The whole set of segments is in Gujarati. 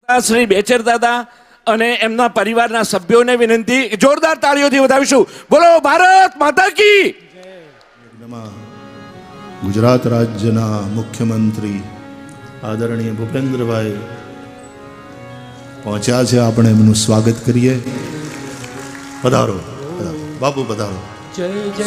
શ્રી બેચર દાદા અને એમના પરિવારના સભ્યોને વિનંતી, જોરદાર તાળીઓથી વધાવીશું. બોલો ભારત માતા કી. ગુજરાત રાજ્યના મુખ્યમંત્રી આદરણીય ભૂપેન્દ્રભાઈ પહોંચ્યા છે. આપણે એમનું સ્વાગત કરીએ. પધારો બાપુ, પધારો. જય જય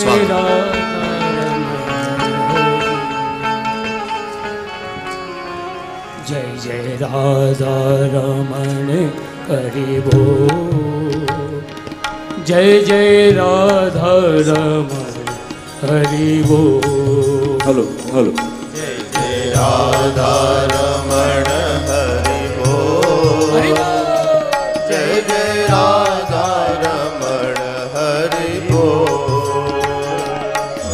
જય જય રાધા રમણ હરિભો, જય જય રાધા રમણ હરિભો. Hello hello. જય જય રાધા રમણ હરિભો, જય જય રાધા રમણ હરિભો.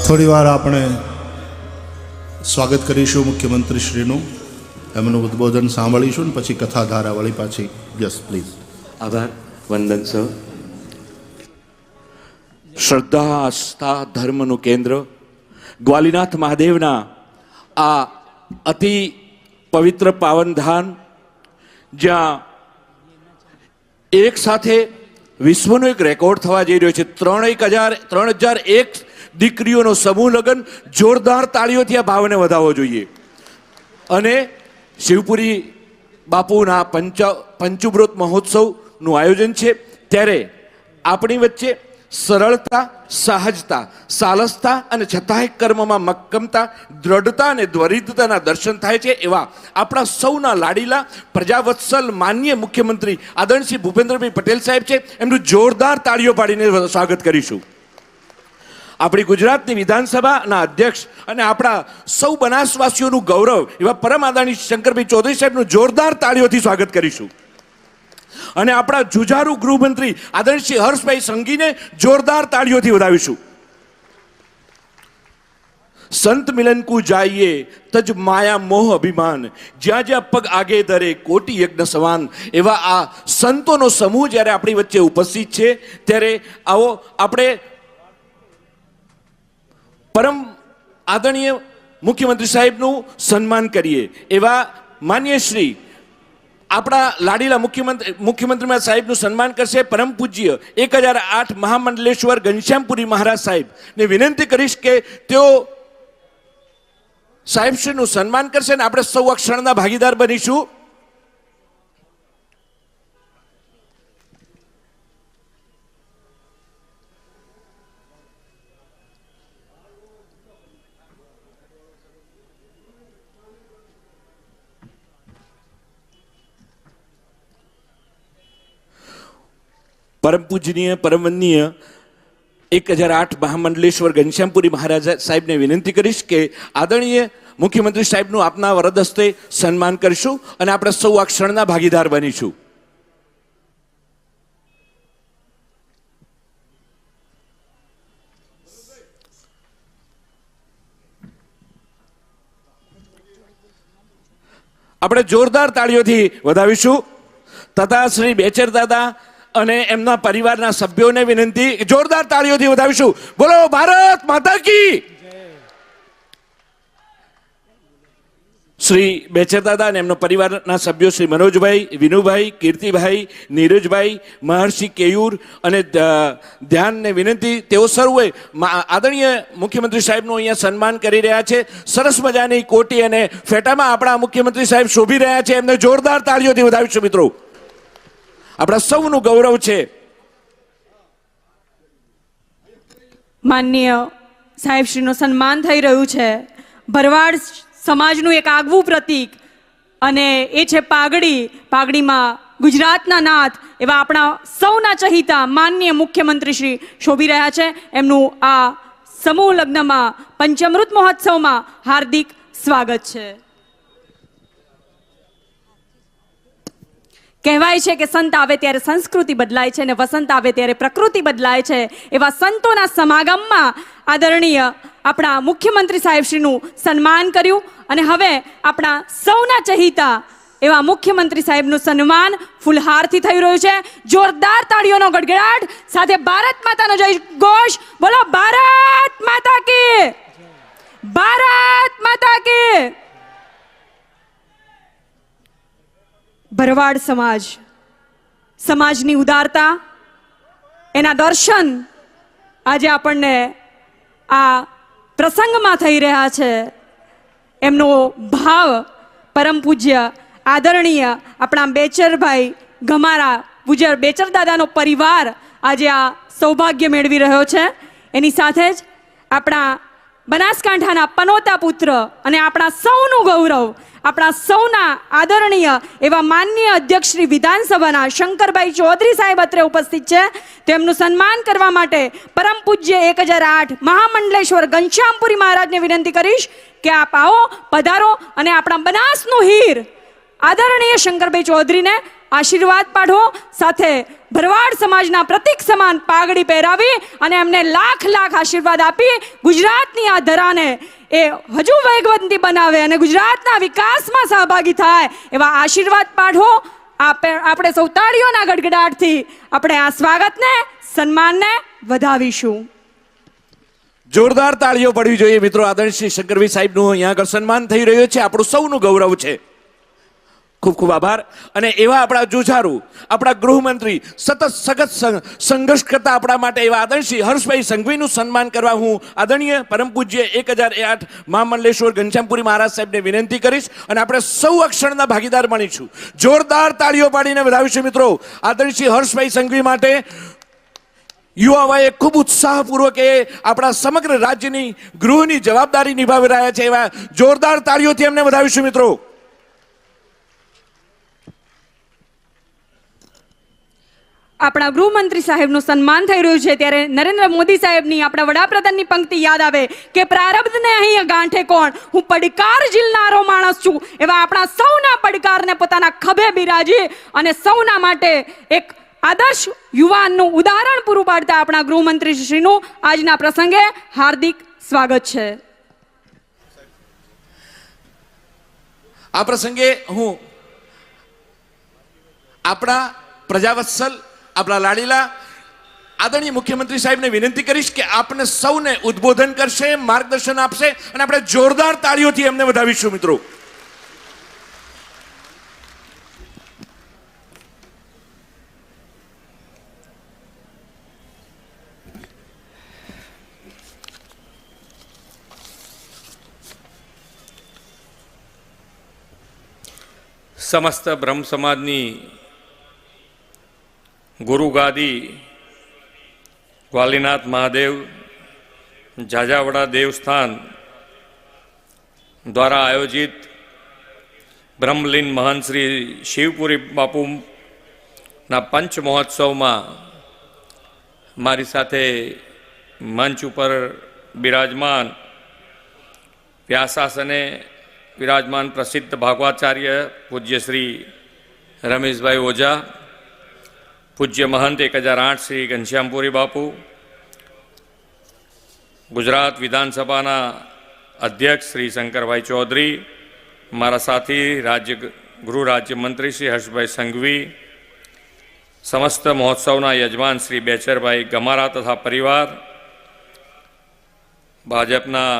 થોડી વાર આપણે સ્વાગત કરીશું મુખ્યમંત્રી શ્રીનું. એમનું ઉદ્બોધન સાંભળીશું ને પછી કથા ધારાવાળી પાછી. Yes please. આભાર. વંદન સર. શ્રદ્ધા આસ્થા ધર્મનું કેન્દ્ર ગ્વાલીનાથ મહાદેવના આ અતિ પવિત્ર પાવનધામ, જ્યાં એક સાથે વિશ્વનો એક રેકોર્ડ થવા જઈ રહ્યો છે. 3001 દીકરીઓનો સમૂહ લગ્ન. જોરદાર તાળીઓથી આ ભાવને વધાવવો જોઈએ. અને શિવપુરી બાપુના પંચુબ્રોત મહોત્સવનું આયોજન છે, ત્યારે આપણી વચ્ચે સરળતા, સહજતા, સાલસતા અને છતાંય કર્મમાં મક્કમતા, દ્રઢતા અને દ્વરિતતાના દર્શન થાય છે એવા આપણા સૌના લાડીલા પ્રજાવત્સલ માનનીય મુખ્યમંત્રી આદરણીય શ્રી ભૂપેન્દ્રભાઈ પટેલ સાહેબ છે. એમનું જોરદાર તાળીઓ પાડીને સ્વાગત કરીશું. આપણી ગુજરાતની વિધાનસભાના અધ્યક્ષ અને આપણા સૌ બનાસવાસીઓનું ગૌરવ એવા પરમ આદરણીય શંકરભાઈ ચૌધરી સાહેબનું જોરદાર તાળીઓથી સ્વાગત કરીશું. અને આપણા જુજારુ ગૃહમંત્રી આદરણીય શ્રી હર્ષભાઈ સંઘવીને જોરદાર તાળીઓથી વધાવીશું. સંત મિલન કો જાઈએ તજ માયા મોહ અભિમાન, જ્યાં જ્યાં પગ આગે ધરે કોટી યજ્ઞ સમાન. એવા આ સંતોનો સમૂહ જ્યારે આપણી વચ્ચે ઉપસ્થિત છે, ત્યારે આવો આપણે પરમ આદરણીય મુખ્યમંત્રી સાહેબનું સન્માન કરીએ. એવા માન્ય શ્રી આપણા લાડીલા મુખ્યમંત્રી સાહેબનું સન્માન કરશે પરમ પૂજ્ય 1008 મહામંડલેશ્વર ઘનશ્યામપુરી મહારાજ સાહેબને વિનંતી કરીશ કે તેઓ સાહેબશ્રીનું સન્માન કરશે અને આપણે સૌ આ ક્ષણના ભાગીદાર બનીશું. પરમ પૂજનીય પરમવંદનીય 1008 મહામંડલેશ્વર ઘનશ્યામપુરી મહારાજ સાહેબને વિનંતી કરીશ કે આદરણીય મુખ્યમંત્રી સાહેબનું આપના વરદ હસ્તે સન્માન કરીશું અને આપણે સૌ આ ક્ષણના ભાગીદાર બનીશું. આપણે જોરદાર તાળીઓથી વધાવીશું. તથા શ્રી બેચર દાદા અને એમના પરિવારના સભ્યોને વિનંતી, જોરદાર તાળીઓથી વધાવીશું. બોલો ભારત માતા કી. શ્રી બેચર દાદા અને એમના પરિવારના સભ્યો શ્રી મનોજભાઈ, વિનુભાઈ, કીર્તિભાઈ, નીરજભાઈ, મહર્ષિ કેયુર અને ધ્યાનને વિનંતી, તેઓ સર્વે આદરણીય મુખ્યમંત્રી સાહેબનું અહીંયા સન્માન કરી રહ્યા છે. સરસ મજાની કોટી અને ફેટામાં આપણા મુખ્યમંત્રી સાહેબ શોભી રહ્યા છે. એમને જોરદાર તાળીઓથી વધાવીશું. મિત્રો, આપણા સૌનું ગૌરવ છે. માનનીય સાહેબશ્રીનું સન્માન થઈ રહ્યું છે. ભરવાડ સમાજનું એક આગવું પ્રતીક અને એ છે પાઘડી. પાઘડીમાં ગુજરાતના નાથ એવા આપણા સૌના ચહિતા માનનીય મુખ્યમંત્રી શ્રી શોભી રહ્યા છે. એમનું આ સમૂહ લગ્નમાં પંચામૃત મહોત્સવમાં હાર્દિક સ્વાગત છે. કહેવાય છે કે સંત આવે ત્યારે સંસ્કૃતિ બદલાય છે અને વસંત આવે ત્યારે પ્રકૃતિ બદલાય છે. એવા સંતોના સમાગમમાં આદરણીય આપણા મુખ્યમંત્રી સાહેબશ્રીનું સન્માન કર્યું અને હવે આપણા સૌના ચહિતા એવા મુખ્યમંત્રી સાહેબનું સન્માન ફૂલહારથી થઈ રહ્યું છે. જોરદાર તાળીઓનો ગડગડાટ સાથે ભારત માતાનો જય ઘોષ. બોલો ભારત માતા કી, ભારત માતા કી. ભરવાડ સમાજની ઉદારતા, એના દર્શન આજે આપણને આ પ્રસંગમાં થઈ રહ્યા છે. એમનો ભાવ પરમ પૂજ્ય આદરણીય આપણા બેચરભાઈ ગમારા, પૂજ્ય બેચર દાદાનો પરિવાર આજે આ સૌભાગ્ય મેળવી રહ્યો છે. એની સાથે જ આપણા બનાસકાંઠાના પનોતા પુત્ર અને આપણા સૌનું ગૌરવ, આપણા સૌના આદરણીય એવા માનનીય અધ્યક્ષ શ્રી વિધાનસભાના શંકરભાઈ ચૌધરી સાહેબ અત્રે ઉપસ્થિત છે. તેમનું સન્માન કરવા માટે પરમ પૂજ્ય 1008 મહામંડલેશ્વર ઘનશ્યામપુરી મહારાજને વિનંતી કરીશ કે આપ આવો, પધારો અને આપણા બનાસનું હીર આદરણીય શંકરભાઈ ચૌધરીને આશીર્વાદ પાઠવો. સાથે ભરવાડ સમાજના પ્રતીક સમાન પાઘડી પહેરાવી અને એમને લાખ લાખ આશીર્વાદ આપી ગુજરાતની આ ધરાને એ હજુ વેગવંતી બનાવે અને ગુજરાતના વિકાસમાં સહભાગી થાય એવા આશીર્વાદ પાઠવો. આપણે સૌ તાળીઓના ગડગડાટથી આપણે આ સ્વાગતને, સન્માનને વધાવીશું. જોરદાર તાળીઓ પડવી જોઈએ મિત્રો. આદરણીય શ્રી શંકરભાઈ સાહેબનું અહીંયા આગળ સન્માન થઈ રહ્યું છે, આપણું સૌનું ગૌરવ છે. ખૂબ ખૂબ આભાર. અને એવા આપણા જુઝારુ, આપણા ગૃહમંત્રી, સતત સંઘર્ષ કરતા આપણા માટે એવા આદરણીય શ્રી હર્ષભાઈ સંઘવીનું સન્માન કરવા હું આદરણીય પરમ પૂજ્ય 1008 મહામંડલેશ્વર ઘનશ્યામપુરી મહારાજ સાહેબને વિનંતી કરીશ અને આપણે સૌ અક્ષરના ભાગીદાર બનીશું. જોરદાર તાળીઓ પાડીને વધાવીશું મિત્રો આદરણીય શ્રી હર્ષભાઈ સંઘવી માટે. યુવાઓએ ખૂબ ઉત્સાહપૂર્વક એ આપણા સમગ્ર રાજ્યની ગૃહની જવાબદારી નિભાવી રહ્યા છે. એવા જોરદાર તાળીઓથી એમને વધાવીશું મિત્રો. આપણા ગૃહમંત્રી સાહેબનું સન્માન થઈ રહ્યું છે ત્યારે નરેન્દ્ર મોદી સાહેબની, આપણા વડાપ્રધાનની પંક્તિ યાદ આવે કે પ્રારબ્ધને અહીં ગાંઠે કોણ, હું પડકાર ઝીલનારો માણસ છું. એવા આપણા સૌના પડકારને પોતાના ખભે બિરાજી અને સૌના માટે એક આદર્શ યુવાનનું ઉદાહરણ પૂરું પાડતા આપણા ગૃહમંત્રી શ્રીનું આજના પ્રસંગે હાર્દિક સ્વાગત છે. આ પ્રસંગે હું આપણા પ્રજાવત્સલ, આપણા લાડીલા આદરણીય મુખ્યમંત્રી સાહેબને વિનંતી કરીશ કે આપને સૌને ઉદ્બોધન કરશે, માર્ગદર્શન આપશે અને આપણે જોરદાર તાળીઓથી એમને વધાવીશું મિત્રો. સમસ્ત બ્રહ્મ સમાજની ગુરુગાદી ગ્વાલીનાથ મહાદેવ જાજાવડા દેવસ્થાન દ્વારા આયોજિત બ્રહ્મલીન મહંત શ્રી શિવપુરી બાપુના પંચ મહોત્સવમાં મારી સાથે મંચ ઉપર બિરાજમાન, વ્યાસાસને વિરાજમાન પ્રસિદ્ધ ભાગવાચાર્ય પૂજ્ય શ્રી રમેશભાઈ ઓઝા, પૂજ્ય મહંત 1008 શ્રી ઘનશ્યામપુરી બાપુ, ગુજરાત વિધાનસભાના અધ્યક્ષ શ્રી શંકરભાઈ ચૌધરી, મારા સાથી ગૃહ રાજ્યમંત્રી શ્રી હર્ષભાઈ સંઘવી, સમસ્ત મહોત્સવના યજમાન શ્રી બેચરભાઈ ગમારા તથા પરિવાર, ભાજપના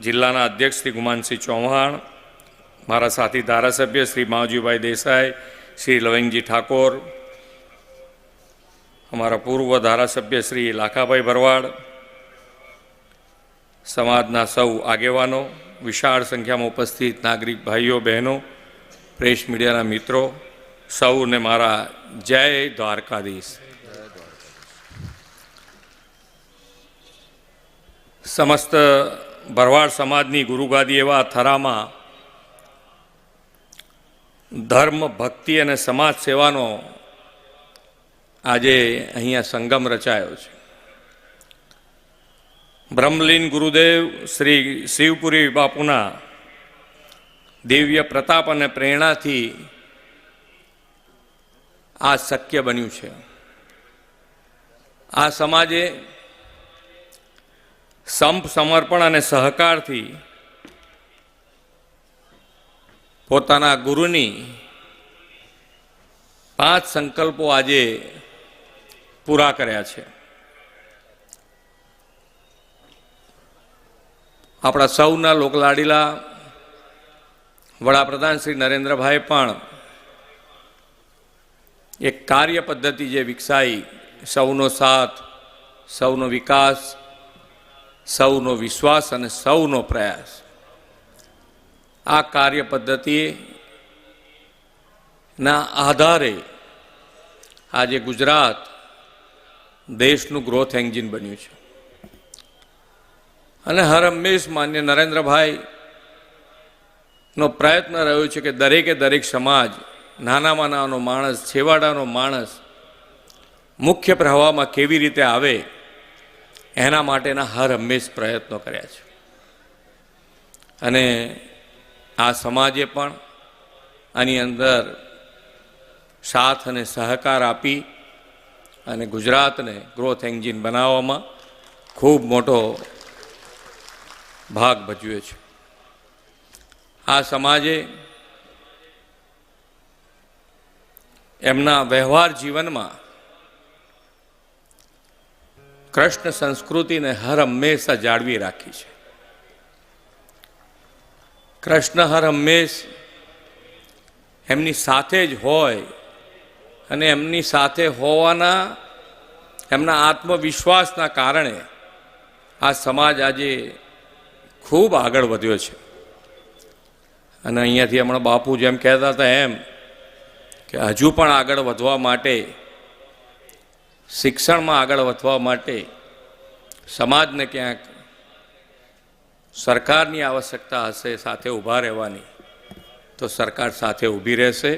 જિલ્લાના અધ્યક્ષ શ્રી ગુમાનસિંહ ચૌહાણ, મારા સાથી ધારાસભ્ય શ્રી માવજીભાઈ દેસાઈ, શ્રી લવિંગજી ઠાકોર, અમારા પૂર્વ ધારાસભ્ય શ્રી લાખાભાઈ ભરવાડ, સમાજના સૌ આગેવાનો, વિશાળ સંખ્યામાં ઉપસ્થિત નાગરિક ભાઈઓ બહેનો, પ્રેસ મીડિયાના મિત્રો, સૌને મારા જય દ્વારકાધીશ. સમસ્ત ભરવાડ સમાજની ગુરુગાદી એવા થરામાં ધર્મ, ભક્તિ અને સમાજ સેવાનો આજે અહીંયા સંગમ રચાયો છે. બ્રહ્મલીન ગુરુદેવ શ્રી શિવપુરી બાપુના દિવ્ય પ્રતાપ અને પ્રેરણાથી આ શક્ય બન્યું છે. આ સમાજે સંપ, સમર્પણ અને સહકારથી પોતાના ગુરુની 5 સંકલ્પો આજે પૂરા કર્યા છે. આપણા સૌના લોકલાડીલા વડાપ્રધાન શ્રી નરેન્દ્રભાઈ પણ એક કાર્ય પદ્ધતિ જે વિકસાઈ, સૌનો સાથ, સૌનો વિકાસ, સૌનો વિશ્વાસ અને સૌનો પ્રયાસ, આ કાર્ય પદ્ધતિના આધારે આજે ગુજરાત દેશનું ગ્રોથ એન્જિન બન્યું છે. અને હર હંમેશ માન્ય નરેન્દ્રભાઈનો પ્રયત્ન રહ્યો છે કે દરેકે દરેક સમાજ, નાનામાં નાનો માણસ, છેવાડાનો માણસ મુખ્ય પ્રવાહમાં કેવી રીતે આવે એના માટેના હર હંમેશ પ્રયત્નો કર્યા છે. અને આ સમાજે પણ આની અંદર સાથ અને સહકાર આપી અને ગુજરાતને ગ્રોથ એન્જિન બનાવવામાં ખૂબ મોટો ભાગ ભજવ્યો છે. આ સમાજે એમના વ્યવહાર જીવનમાં કૃષ્ણ સંસ્કૃતિને હર હંમેશા જાળવી રાખી છે. કૃષ્ણ હર હંમેશ એમની સાથે જ હોય અને એમની સાથે હોવાના એમના આત્મવિશ્વાસના કારણે આ સમાજ આજે ખૂબ આગળ વધ્યો છે. અને અહીંયાથી હમણાં બાપુ જેમ કહેતા હતા એમ કે હજુ પણ આગળ વધવા માટે, શિક્ષણમાં આગળ વધવા માટે સમાજને ક્યાંક સરકારની આવશ્યકતા હશે સાથે ઊભા રહેવાની, તો સરકાર સાથે ઊભી રહેશે.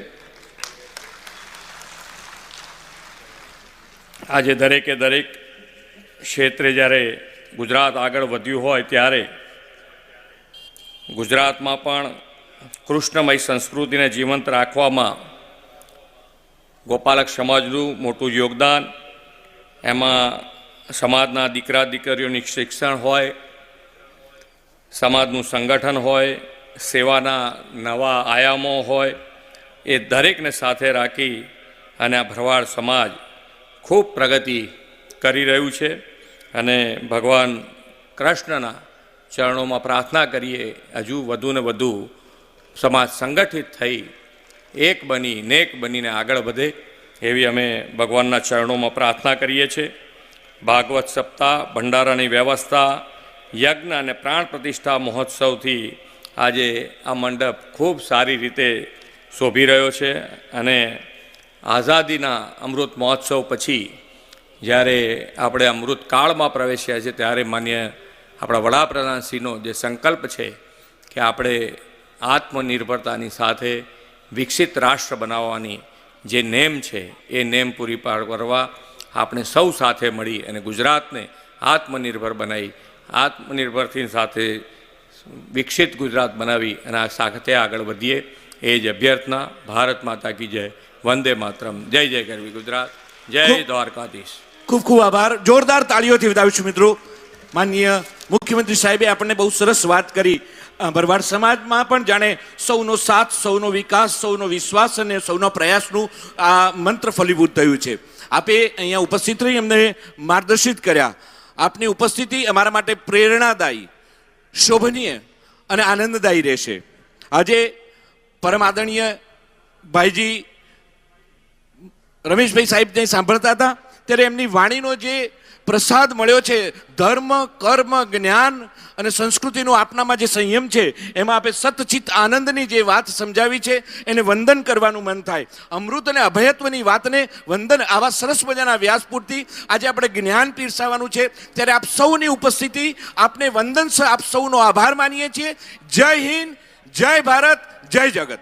આજે દરેકે દરેક ક્ષેત્રે જ્યારે ગુજરાત આગળ વધ્યું હોય ત્યારે ગુજરાતમાં પણ કૃષ્ણમય સંસ્કૃતિને જીવંત રાખવામાં ગોપાલક સમાજનું મોટું યોગદાન, એમાં સમાજના દીકરા દીકરીઓની શિક્ષણ હોય, સમાજનું સંગઠન હોય, સેવાના નવા આયામો હોય, એ દરેકને સાથે રાખી અને આ ભરવાડ સમાજ ખૂબ પ્રગતિ કરી રહ્યું છે. અને ભગવાન કૃષ્ણના ચરણોમાં પ્રાર્થના કરીએ હજુ વધુ ને વધુ સમાજ સંગઠિત થઈ એક બની, નેક બનીને આગળ વધે, એવી અમે ભગવાનના ચરણોમાં પ્રાર્થના કરીએ છીએ. ભાગવત સપ્તાહ, ભંડારાની વ્યવસ્થા, યજ્ઞ અને પ્રાણ પ્રતિષ્ઠા મહોત્સવથી આજે આ મંડપ ખૂબ સારી રીતે શોભી રહ્યો છે. અને આઝાદીના અમૃત મહોત્સવ પછી જ્યારે આપણે અમૃત કાળમાં પ્રવેશ્યા છે ત્યારે માન્ય આપણા વડાપ્રધાનશ્રીનો જે સંકલ્પ છે કે આપણે આત્મનિર્ભરતાની સાથે વિકસિત રાષ્ટ્ર બનાવવાની જે નેમ છે એ નેમ પૂરી કરવા આપણે સૌ સાથે મળી અને ગુજરાતને આત્મનિર્ભર બનાવી, આત્મનિર્ભરથી સાથે વિકસિત ગુજરાત બનાવી અને આ સાથે આગળ વધીએ, એ જ અભ્યર્થના. ભારત માતા કી જય, વંદે માતરમ, જય જય ગરવી ગુજરાત, જય દ્વારકાધીશ. ખૂબ ખૂબ આભાર. જોરદાર તાળીઓથી વધાવીશું મિત્રો. માનનીય મુખ્યમંત્રી સાહેબે આપણને બહુ સરસ વાત કરી. ભરવાડ સમાજમાં પણ જાણે સૌનો સાથ, સૌનો વિકાસ, સૌનો વિશ્વાસ અને સૌનો પ્રયાસનું આ મંત્ર ફલીભૂત થયું છે. આપે અહીંયા ઉપસ્થિત રહી અમને માર્ગદર્શિત કર્યા. આપની ઉપસ્થિતિ અમારા માટે પ્રેરણાદાયી, શોભનીય અને આનંદદાયી રહેશે. આજે પરમ આદરણીય ભાઈજી રમેશભાઈ સાહેબને સાંભળતા હતા ત્યારે એમની વાણીનો જે પ્રસાદ મળ્યો છે, ધર્મ, કર્મ, જ્ઞાન અને સંસ્કૃતિનો આપનામાં જે સંયમ છે, એમાં આપે સતચિત આનંદની જે વાત સમજાવી છે એને વંદન કરવાનું મન થાય. અમૃત અને અભયત્વની વાતને વંદન, આવા સરસ મજાના વ્યાસપૂરથી આજે આપણે જ્ઞાન પીરસાવાનું છે ત્યારે આપ સૌની ઉપસ્થિતિ, આપને વંદન, આપ સૌનો આભાર માનીએ છીએ. જય હિન્દ, જય ભારત, જય જગત.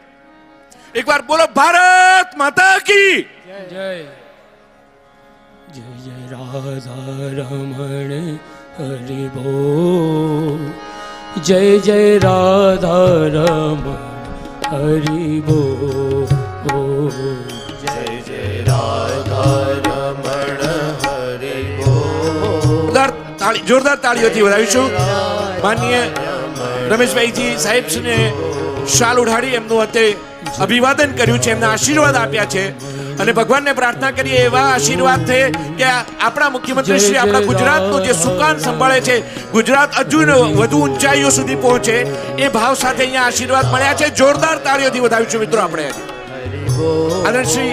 એકવાર બોલો ભારત માતા કી જય. જય જય રાધા રમણ હરિ બોલ, જય જય રાધા રમણ હરિ બોલ, જય જય રાધા રમણ હરિ બોલ. જોરદાર તાળીઓથી વધાવીશું. માનનીય રમેશભાઈજી સાહેબને શાલ ઉઢાડી એમનું અત્યારે અભિવાદન કર્યું છે, એમના આશીર્વાદ આપ્યા છે. અને ભગવાનને પ્રાર્થના કરીએ એવા આશીર્વાદ છે કે આપણા મુખ્યમંત્રી શ્રી આપણા ગુજરાતનું જે સુકાન સંભાળે છે, ગુજરાત હજુ વધુ ઊંચાઈઓ સુધી પહોંચે, એ ભાવ સાથે અહીંયા આશીર્વાદ મળ્યા છે. જોરદાર તાળીઓથી વધાવીશું મિત્રો. આપણે આનંદ શ્રી